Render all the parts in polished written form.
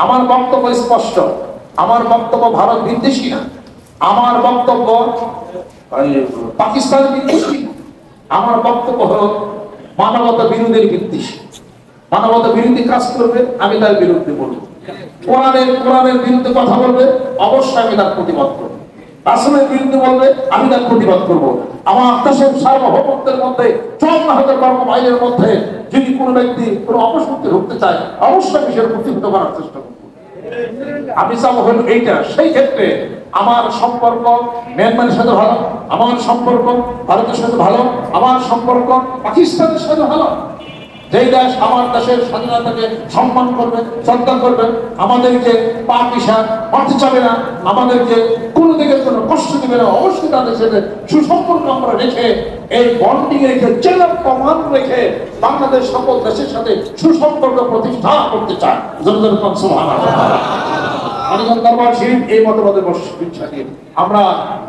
আমার বক্তব্য স্পষ্ট, আমার বক্তব্য ভারত বিদ্বেষী না, আমার বক্তব্য পাকিস্তান বিদ্বেষী না, আমার বক্তব্য হল মানবতা বিরোধীর বিদ্বেষী। মানবতা বিরোধী কাজ করবে, আমি তার বিরুদ্ধে বলবো। কোরআনের বিরুদ্ধে কথা বলবে, অবশ্যই আমি তার প্রতিবাদ করবো। রাসূলের বিরুদ্ধে বলবে, আমি তার প্রতিবাদ করবো। আমার দেশের সার্বভৌমত্বের মধ্যে 54,000 বর্গ মাইলের মধ্যে যদি কোনো ব্যক্তি কোনো অপশক্তি ঢুকতে চায়, অবশ্যই আমি সেটা প্রতিহত করার চেষ্টা করবো। আমি চাবো হল এইটা। সেই ক্ষেত্রে আমার সম্পর্ক মিয়ানমারের সাথে ভালো, আমার সম্পর্ক ভারতের সাথে ভালো, আমার সম্পর্ক পাকিস্তানের সাথে ভালো। যেই দেশ আমার দেশের স্বাধীনতাকে সম্মান করবে, শ্রদ্ধা করবে, আমাদেরকে পা পিছা মারতে চাবে না, আমাদেরকে কোনো দিকে কোনো কষ্ট দেবে না, অবশ্যই তাদের সাথে সুসম্পর্ক আমরা রেখে, এই বন্ডিং রেখে, চেন অফ কমান্ড রেখে বাংলাদেশ সকল দেশের সাথে সুসম্পর্ক প্রতিষ্ঠা করতে চায়। জনগণ সুবহানাল্লাহ। মানিকগঞ্জ দরবার শরীফ এই মতবাদের বিশ্বাসী। আমরা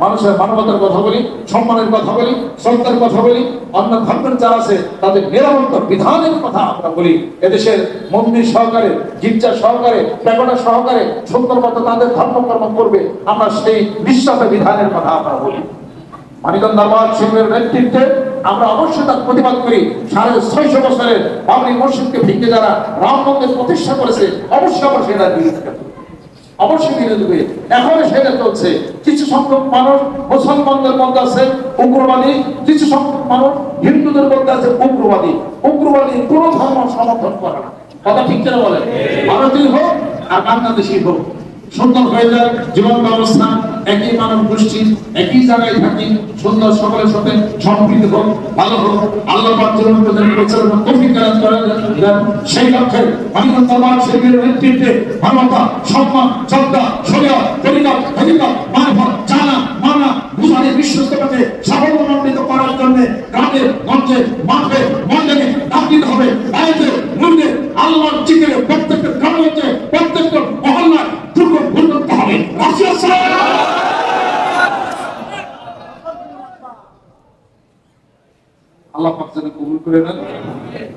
মানুষের মানবতার কথা বলি, সম্মানের কথা বলি, শ্রদ্ধার কথা বলি, অন্য ধর্মের যারা আছে তাদের নিরাপত্তার বিধানের কথা আমরা বলি। এদেশের মন্দির সহকারে, গির্জা সহকারে, প্যাগোডা সহকারে সুন্দর মতো তাদের ধর্মকর্ম করবে, আমরা সেই বিশ্বাস বিধানের কথা আমরা বলি। মানিকগঞ্জ দরবার শরীফের নেতৃত্বে আমরা অবশ্যই তার প্রতিবাদ করি। 650 বছরের বাবরি মসজিদকে ভেঙে যারা রাম মন্দির প্রতিষ্ঠা করেছে, অবশ্যই আমরা সেটা বিরোধিতা করি, অবশ্যই বিরোধী হয়ে এখন সেটা চলছে। কিছু সংখ্যক মানুষ মুসলমানদের মধ্যে আছে উগ্রবাদী, কিছু সংখ্যক মানুষ হিন্দুদের মধ্যে আছে উগ্রবাদী। উগ্রবাদী কোন ধর্ম সমর্থন করে না, কথা ঠিক করে বলে। ভারতীয় হোক আর বাংলাদেশি হোক, সুন্দর হয়ে যায় জীবন ব্যবস্থা, একই মানব গোষ্ঠী, একই জায়গায় থাকি, সুন্দর সকলের সাথে সম্পৃক্ত হোক, ভালো হোক। আল্লাহ পাক জীবন পরিচালনা তৌফিক দান করেন। সেই লক্ষ্যে মানিকগঞ্জ দরবার শরীফের নেতৃত্বে মানবতা, সম্মান, শ্রদ্ধা, শরীয়ত, তরিকত, ফজিলত, মারফত, জানা, মানা, বুঝানে, বিশ্বস্ততাকে সাফল্যমণ্ডিত করার জন্য গ্রামে, গঞ্জে, মাঠে, ময়দানে ডাক দিতে হবে। আয়াতে, মুরিদে, আল্লাহর জিকিরে প্রত্যেকটা গ্রামগঞ্জে, প্রত্যেকটা মহল্লায় করতে হবে। আল্লাহ পাক যেন কবুল করে নেন,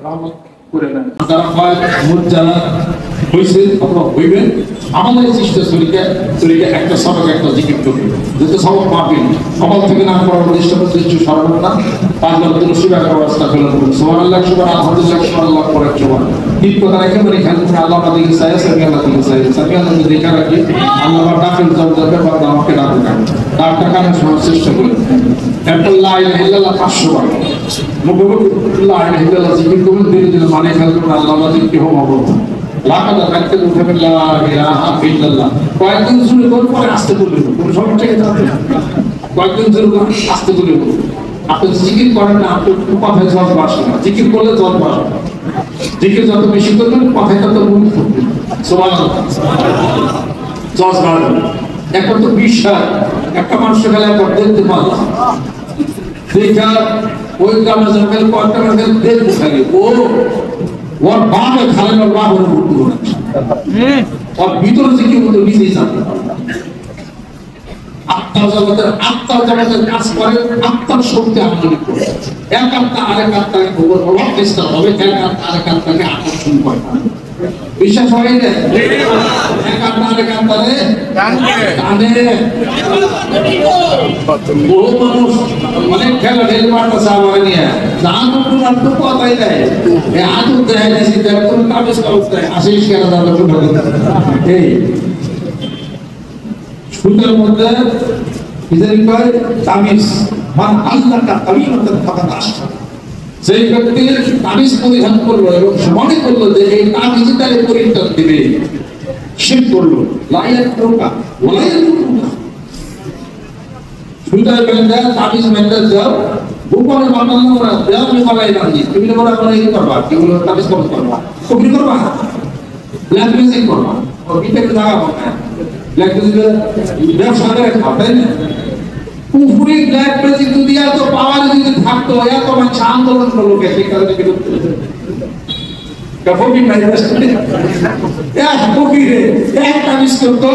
রহমত করে নেন। যারা হয় মুজালা হইছে অথবা হইবেন, আমাদের সৃষ্ট শরীরে একটা সবক, একটা জিকির করবে, যেটা সবক পাবেন। সকাল থেকে না করার উদ্দেশ্য কিছু সরবেন না। 5 বার তুলসী ব্যবহার ব্যবস্থা করলেন, সুবহানাল্লাহ, সুবহানাল্লাহ, আলহামদুলিল্লাহ, সুবহানাল্লাহ করার সময় তিন কথা একেবারে খেয়াল করে আল্লাহ দিকে চাই, সামি আল্লাহ দিকে চাই, সামি আল্লাহ দেখা রাখি। আল্লাহ ডাকের জবাবে বাবা আমাকে ডাকুন, ডাকটা কানের সময় চেষ্টা করি। লা ইলাহা ইল্লাল্লাহ 500 বার মুখে লা ইলাহা ইল্লাল্লাহ জিকির করুন, ধীরে ধীরে মানে খেয়াল করুন আল্লাহ জিকির হোম হবে। লাখাটা রাখতে উঠে লা ইলাহা ইল্লাল্লাহ কয়েকদিন শুনে করুন, পরে আস্তে বলবেন, কোনো সমস্যা কি আছে? কয়েকদিন শুরু করুন, আস্তে বলবেন। আপনি জিকির করেন না, আপনি কথায় জজ বাসে না, জিকির করলে জজ বাসে না। জিকির যত বেশি করবেন, কথায় তত মুখ ফুটবে। সুবহানাল্লাহ, জজ বাড়বে। এখন তো বিশ্বাস একটা মানুষের গেলে একবার দেখতে পাওয়া যায়, দেখা ওই গ্রামে জঙ্গল কয়েকটা দেখতে থাকে, ওর বাপে খালেন, ওর বাপ ওর মৃত্যু করেছে, ওর ভিতরে যে কি হতো নিজেই জানতে পারে। আত্মার জগতের কাজ করে, আত্মার শক্তি আমদানি করে। এক আত্মা আরেক আত্মাকে প্রভাব চেষ্টা হবে, এক আত্মা আরেক আত্মাকে আকর্ষণ করে। বিশ্বাস হয় না? এক আত্মা আরেক আত্মারে টানে। বহু মানুষ অনেক খেলা ঢেল মারতেছে আমার নিয়ে, জান তো কথাই দেয়, আদর দেয় দিয়েছি, কোন কাগজ কাগজ দেয়, আসিস কেন দাদা এই সুন্দর মধ্যে তামিজ মান আল্লাহ তামিমাতান ফাকাদ আশরাক। সেই ব্যক্তি তামিজ পরিধান করলো এবং মনে করলো যে এই তামিজ তারে পরিত্যাগ দিবে, শিরক করলো। লা ইয়াকুরুকা ওয়া লা ইয়াকুরুকা, সুন্দর বেন্দা তামিজ বেন্দা যাও গোপনে বানানো না, দেওয়ালে মালাই রাখি, তুমি বড় করে কি করবা, কি বলো তামিজ করবা, কবি করবা, ব্ল্যাক ম্যাজিক করবা, ও ভিতরে জায়গা পাবে। ব্যবসা করে খাবেন পুকুরি ব্ল্যাক ম্যাজিক যদি এত পাওয়ার যদি থাকতো, এত মানুষ আন্দোলন করলো কে? সেই কারণে বিরুদ্ধে ফকির নাই, এক ফকিরে একটা মিস করতো,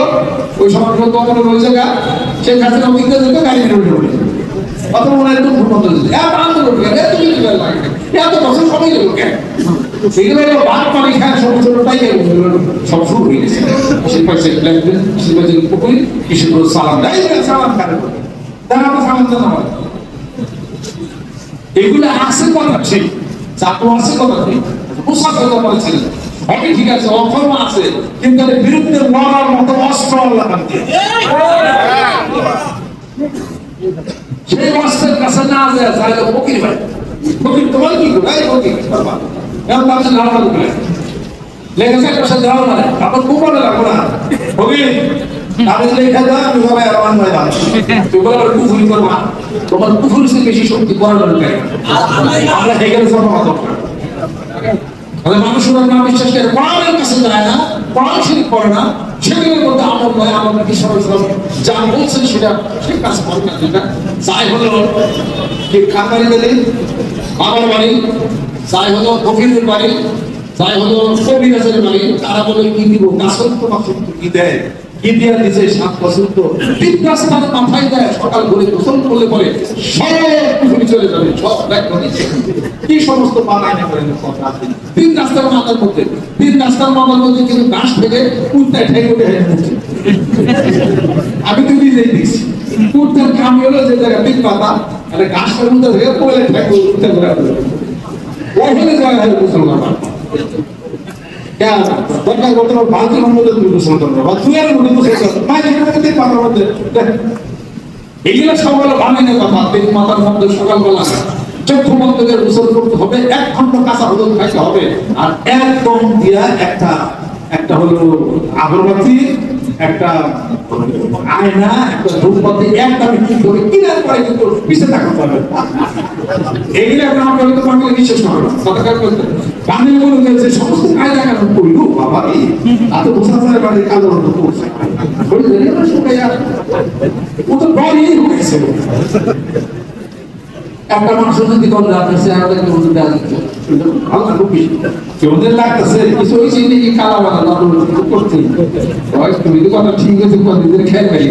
ওই সময় তখন ওই জায়গা সে কাছে অভিজ্ঞতা দিত, গাড়ি উঠে পড়ে অত মনে হয় দুঃখ বন্ধ, এত আন্দোলন কেন, এত কিছু লাগে, এত বছর সময় গেল কেন? সেগুলো বাদ পানি খায় ছোটটাই সব শুরু হয়ে গেছে। কিসের পাশে কিসের পাশে পুকুরি, কিসের সালাম দেয়, সালাম খাবে তারা তো সালাম দেন আমার। এগুলো আছে কথা ঠিক, চাকু আছে কথা ঠিক, পোশাক কথা বলেছিলেন সবই ঠিক আছে, অকর্ম আছে, কিন্তু এর বিরুদ্ধে লড়ার মতো অস্ত্র আল্লাহ দিয়ে সেই অস্ত্রের কাছে না যায় চাইলে ফকির ভাই ফকির তোমার কি করবে ফকির বাবা এমন কাছে না করবে লেখা কাছে যাও মানে আপনার কুমারে লাগবে না ফকির তাদের লেখা দাও আমি বলে আরাম হয়ে যাবে তুই বলে কুফরি করবা তোমার কুফরি সে বেশি শক্তি করার দরকার আমরা হেগেল সমাজ মানুষের নাম বিশ্বাস করে কোরআনের কাছে যায় না, কোরআন শরীফ পড়ে না, সেগুলোর মধ্যে আমল নয়, আমল নাকি সরাসরি যা বলছেন সেটা সে কাজ করে না। যেটা যাই হলো কি কাকারি দিলে বাবার বাড়ি, যাই হলো ফকিরের বাড়ি, যাই হলো কবিরাজের বাড়ি, তারা বলে কি দিব গাছল তো কি দেয় কি দিয়া দিছে 7 বছর তো বিদ্যাস্থান মাথায় দেয়, সকাল করে গোসল করলে পরে সব পুকুরি চলে যাবে, সব ব্যাখ্যা দিচ্ছে কি সমস্ত বানায় করেন সব রাতে তিন রাস্তার মাথার মধ্যে, তিন রাস্তার মাথার মধ্যে কিন্তু গাছ থেকে কুত্তায় ঠেকে উঠে আমি তো নিজেই দিচ্ছি কুত্তার কাম হলো যে জায়গা তিন পাতা আর গাছের মধ্যে থেকে পড়ে ঠেকে উঠে ঘোরা ওখানে জায়গা হয় মুসলমান क्या दरकार करते हो बाल्टी में मुझे दूर दूसरा करना बात तू यार मुझे दूसरा करना मैं देखने में कितने पात्र होते এগুলো সকাল বানাইনে কথা তিন মাথার মধ্যে সকাল বেলা চক্ষু বন্ধ করে গোসল করতে হবে, 1 ঘন্টা কাঁচা হলুদ খাইতে হবে, আর একদম দিয়া একটা হলো আগরবাতি, একটা আয়না, একটা ধূপবাতি একদমই কি করে কিনার পরে কিন্তু পিছিয়ে থাকতে হবে। এইগুলো একটা আমরা হয়তো বাংলা বিশেষ হবে না সরকার করতে বাংলা বলে যে সমস্ত কায়দা কানুন করলো বাবা এই এত বোঝা যায় বাড়ির কালো রঙ করছে ও তো বড়ই হয়েছে একটা মানুষ যদি করলে আপনার চেহারাটা কেমন দেওয়া যাচ্ছে আল্লাহ খুবই কেমন লাগতেছে কিছু হয়েছে নাকি কালা বানা করতে তুমি তো কথা ঠিক আছে নিজের খেয়াল পাই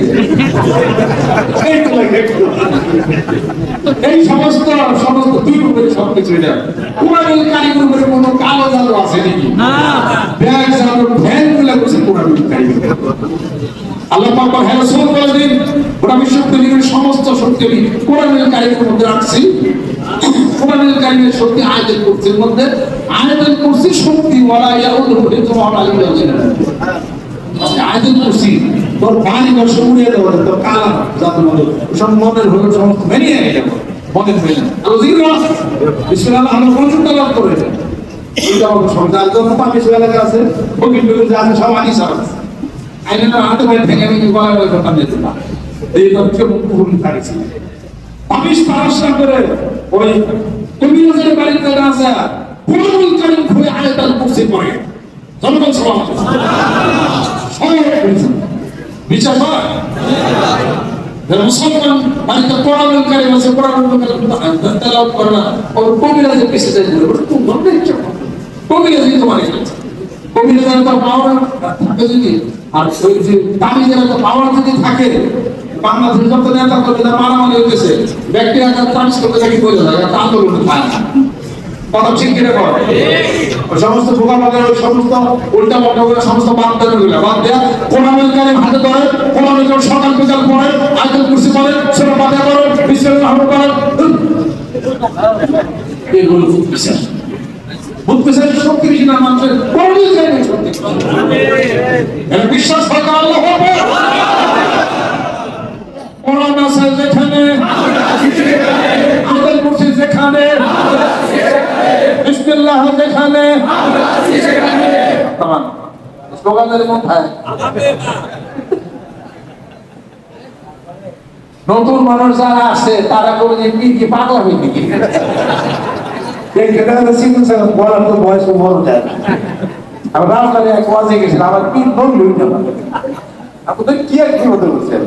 এই সমস্ত দুই রূপের সবকিছু এটা কোরআনের কারিগর উপরে কোনো কালো জাদু আছে নাকি ব্যাগ জাদু ভ্যান গুলা করছে কোরআনের কারিগর আল্লাহ পাক হ্যাঁ রাসূল বলে দিন ওরা বিশ্ববিদ্যালয়ের সমস্ত শক্তি কোরআনের কারিগরের মধ্যে রাখছি, কোরআনের কারিগরের শক্তি আয়াতুল কুরসির মধ্যে, আয়াতুল কুরসি শক্তি ওয়ালা ইয়াউদুহু হিফযুহুমা ওয়া লা ইয়াউদুহু আয়াতুল কুরসি তোর বাণী বর্ষ উড়িয়ে দেওয়া তোর কালাম জাদু মনে সব মনের হলো সমস্ত বেরিয়ে গেল মনের হয়ে আল্লাহ জিকির বিসমিল্লাহ আমরা কোনটা লাভ করে এইটা আমাদের সংসার জন্য পাপি সুলাকা আছে ফকির লোক যা আছে সব আনি সব আইনা হাতে ভাই থেকে আমি বলা বলা করতাম যেতে না এই তথ্য মুকুল করেছি পাপিশ পড়াশোনা করে ওই কবিরাজের বাড়িতে রাজা কোরআনুল কারীম খুলে আয়াতুল কুরসি পড়ে জনগণ সভা বিচার হয় মুসলমান বাড়িতে কোরআনুল কারীম আছে কোরআনুল কারীম তেলাওয়াত করে না ওর কবিরাজের পিছে যায় বলে তুমি মনে ইচ্ছা কবিরাজই তোমার ইচ্ছা কবিরাজের তো পাওয়ার থাকে যদি আর ওই যে তাবিজের তো পাওয়ার যদি থাকে বাংলাদেশের যত নেতা কর্মীরা মারামারি হইতেছে ব্যক্তি একটা ট্রান্স করতে থাকি বলে যায় একটা আন্দোলন হয় না কথা ঠিক কিনা কর ওই সমস্ত ভোগাবাদের ওই সমস্ত উল্টা পাল্টা করে সমস্ত বাদদানগুলো বাদ দেয়া কোরআনুল কারীম হাতে ধরে কোরআনুল কারীম সকাল বিকাল পড়ে আয়াতুল কুরসি পড়ে সূরা ফাতিহা পড়ে বিসমিল্লাহ পড়ে এগুলো বিশ্বাস বুঝতেছেন শক্তি বেশি না মানুষের কোরআনুল কারীমের শক্তি এর বিশ্বাস হয় আল্লাহু আকবার কোরআন আছে যেখানে আয়াতুল কুরসি যেখানে বিসমিল্লাহ যেখানে তামাম স্লোগানের মধ্যে নতুন মানুষ যারা আছে তারা করে যে কি পাগল হয়ে গেছে এই কেদারে সিনসে বলার তো বয়স বড় যায় আমরা রাস্তায় এক ওয়াজে গেছিলাম আমার কি বললই না আপনাদের কি আর কি বলতে বলছেন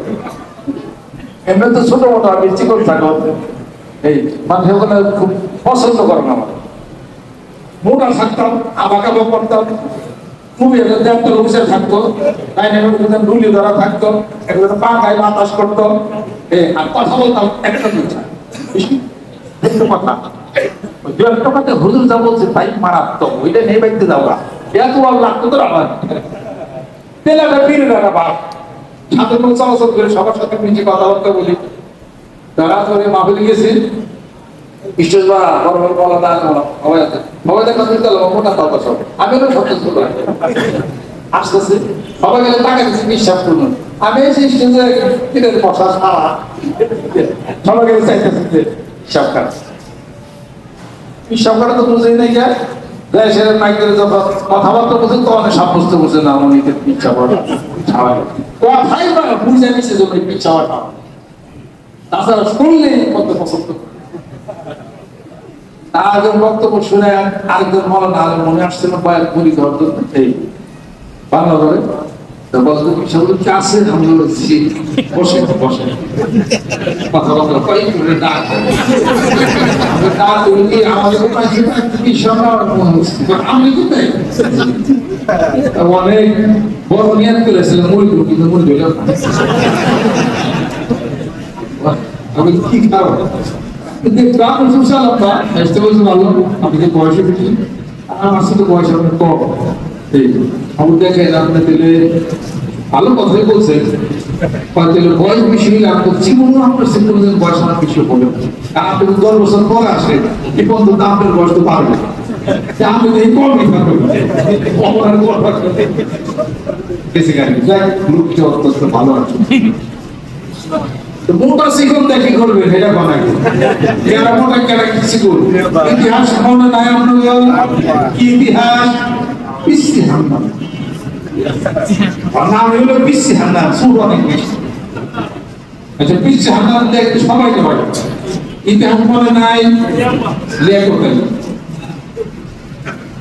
এমনি তো ছোট মোটো আমি চিকন থাকো এই মানুষ ওখানে খুব পছন্দ করে না আমার মোটা থাকতাম আবাকা বাক করতাম খুবই একটা দেবতার অফিসে থাকতো লাইনের ঢুলি ধরা থাকতো একটা পা গায়ে বাতাস করতো আর কথা বলতাম একটা দুটা কথা দু এক টাকাতে হুজুর যা বলছে তাই মারাত্মক, ওইটা নেই বাইতে যাওয়া এত আর লাগতো তো আমার তেলাটা ফিরে না বাপ সাথে কোনো চলাচল করে সবার সাথে নিচে কথাবার্তা বলি। তারা ধরে মাহফিল গেছে বিশ্বাস বা বড় বড় বলা দাঁড় সবাই আছে, সবাই দেখা মোটা কথা সব আমি সচেষ্ট আসতেছে সবাই গেলে টাকা দিচ্ছি বিশ্বাস করুন। আমি এসে স্টেজে বসা সারা সবাই গেলে চাইতেছে হিসাব কাটা, হিসাব কাটা তো বুঝেই নাই কে যাই সে মাইকের যখন কথাবার্তা বলছেন তো অনেক সাব্যস্ত করছে না অনেকের ইচ্ছা করা কথাই না বুঝে নিচ্ছে জন্য ইচ্ছা হওয়াটা, তাছাড়া শুনলে কত পছন্দ তার বক্তব্য শুনে আরেকজন মৌলানা আলেম মনে আসছিল কয়েক মুড়ি খাওয়ার জন্য এই বাংলা বলে বলতো বিষয়গুলো কি আছে আমি বলছি বসে বসে কথাবার্তা কয়েক করে ডাক আমাদের আমি কোথায় অনেক বড় নিয়ত করেছিলাম মুড়িগুলো কিন্তু মুড়ি ধরে আমি কি খাবো আপনি যে বয়সে বেশি আমার সাথে বয়স আপনার কম খবর দেখেন আপনার দিলে ভালো কথাই বলছে বয়স বেশি হলে আপনার জীবনও আপনার কোনোদিন বয়স আমার বেশি হবে কারণ আপনি 10 বছর পরে আসে এই পর্যন্ত আপনার বয়স তো পারবে আপনি এই কমই বেশি গাড়ি যাই লোকটা অত্যন্ত ভালো আছে মোটা শিখন দেখি করবে এটা বানাই এরা মোটা কেন কিছু করবে ইতিহাস মনে নাই আপনার কি ইতিহাস বিশ্বে হামদান নাম হলো বিশ্বে হামদান সুর অনেক বেশি আচ্ছা বিশ্বে হামদান দেখতে সবাইকে পারে ইতিহাস মনে নাই লেখ করতেন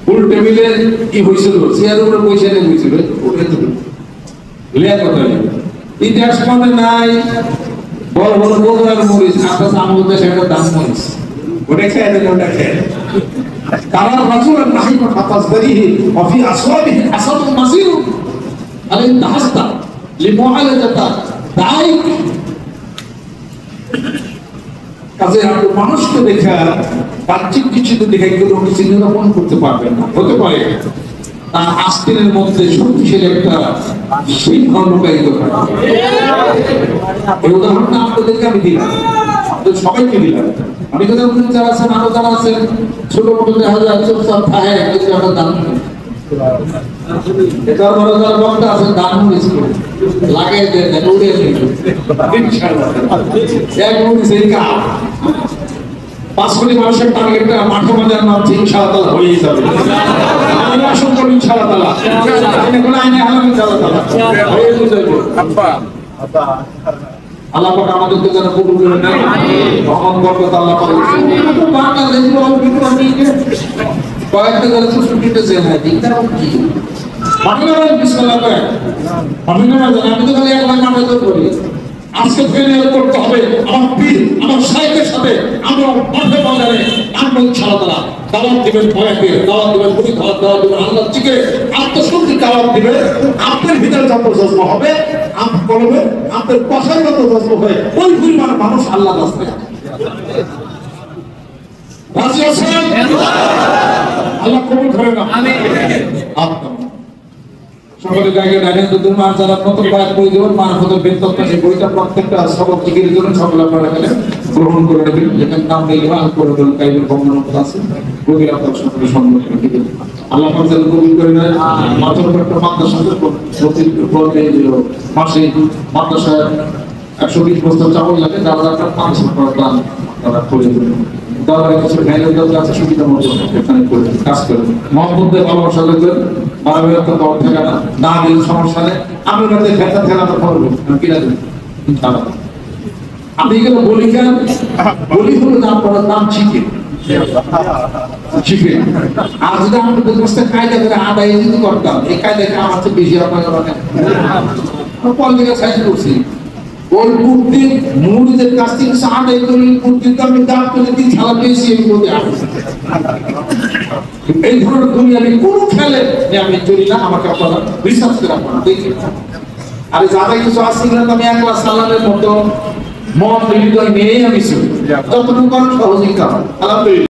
ফুল টেবিলে কি হয়েছিল চেয়ার উপরে পয়সা নিয়ে হয়েছিল লেখ করতেন ইতিহাস মনে নাই বড় বড় বগুড়ার মরিচ আপনার আমাদের দেশে একটা দাম মরিচ ওটা খেয়ে দেন ওটা খেয়ে কারণ রাসূল নাহি ফাতাসবারিহি ওয়া ফি আসওয়াবিহি আসাদুন মাসির আলাইহি তাহাসতা লিমুআলাজাতা দাইক কাজে আপনি মানুষকে দেখা বাহ্যিক কিছু দেখে এগুলো কিছু নিরূপণ করতে পারবেন না হতে পারে তার আস্তিনের মধ্যে শক্তিশালী একটা সিংহ লুকায়িত থাকে এই উদাহরণটা আপনাদেরকে আমি দিলাম সবাইকে দিলাম আমি তো যারা আছেন আরো যারা আছেন ছোট মোটো দেখা যায় চুপচাপ থাকে কিছু একটা দান এটা বড় যারা বক্তা আছেন দান করে লাগে দেন উড়ে এক মুড়ি সেই কা 5 কোটি মানুষের টার্গেটটা মাঠে মাঝে নামছে ইনশাআল্লাহ হয়ে যাবে আমি আশা করি ইনশাআল্লাহ এখানে কোন আইনে হালাল ইনশাআল্লাহ হয়ে যাবে আব্বা আল্লাহ পাক আমাদেরকে যেন কবুল করে নেন রহমত বরকত আল্লাহ পাক বাংলাদেশ বল বিক্রমীকে কয়েকটা যারা ছুটিতে যায় না দিকটা কি মাননীয় বিসমিল্লাহ করে মাননীয় আমি তো খালি একবার নামে তো করি আজকে ফেলে করতে হবে আমার পীর আমার শাইখের সাথে আমরা মাঠে বাজারে আমরা ইনশাআল্লাহ দাওয়াত দিবেন ভয়াকে দাওয়াত দিবেন মুড়ি খাওয়া দাওয়াত দিবেন আল্লাহ থেকে আত্মশুদ্ধি দাওয়াত দিবেন আপনার ভিতরে যত জজ্ব হবে আপনি বলবেন আপনার কথার যত জজ্ব হবে ওই পরিমাণ মানুষ আল্লাহ রাস্তায় রাজি আছেন আল্লাহ কবুল করেন আমিন আমিন সকলে জায়গায় দাঁড়িয়ে দুধের মাছ যারা নতুন কাজ করে দেবেন মানবতার বেতনটা সেই বইটা প্রত্যেকটা সবক জিকিরের জন্য সকলে আপনারা এখানে গ্রহণ করে নেবেন যেখানে নাম দিয়ে দেবেন করে দেবেন কাইবের বঙ্গনগর আছে গভীর আপনার সকলে সম্মান করে দেবেন আল্লাহ পাক যেন কবুল করে নেন মাত্র একটা মাদ্রাসাতে প্রতি মাসে মাদ্রাসায় 120 বস্তা চাউল লাগে যারা যারা 500 টাকা দান তারা করে দেবেন দাদা কিছু ভ্যানের দরকার আছে সুবিধা মতো এখানে করে কাজ করে মহব্বতের ভালোবাসা লাগবে মানবীয় তো দর থাকে না না দিন সমস্যা নেই আমি রাতে ভেতর খেলাটা করবো কিনা দেবেন আমি এগুলো বলি কেন বলি হলো নাম পড়ার নাম শিখে শিখে আর যদি আমরা বুঝতে কায়দা করে আদায় যদি করতাম এই কায়দাকে আমার তো বেশি আপনাকে পলিটিক্যাল সাইজ করছি ওই মূর্তি মুড়িদের কাছ থেকে আদায় করে মূর্তিতে আমি দাম করে দিই খেলা পেয়েছি এই মধ্যে এই ধরনের দুনিয়া আমি কোনো খেলে আমি চলি না আমাকে আপনারা রিসার্চ করে আপনারা দেখি আর যারা কিছু আসছে না আমি একলা সালামের মতো মন হৃদয় নিয়েই আমি চলি যতটুকু সহযোগিতা আলহামদুলিল্লাহ।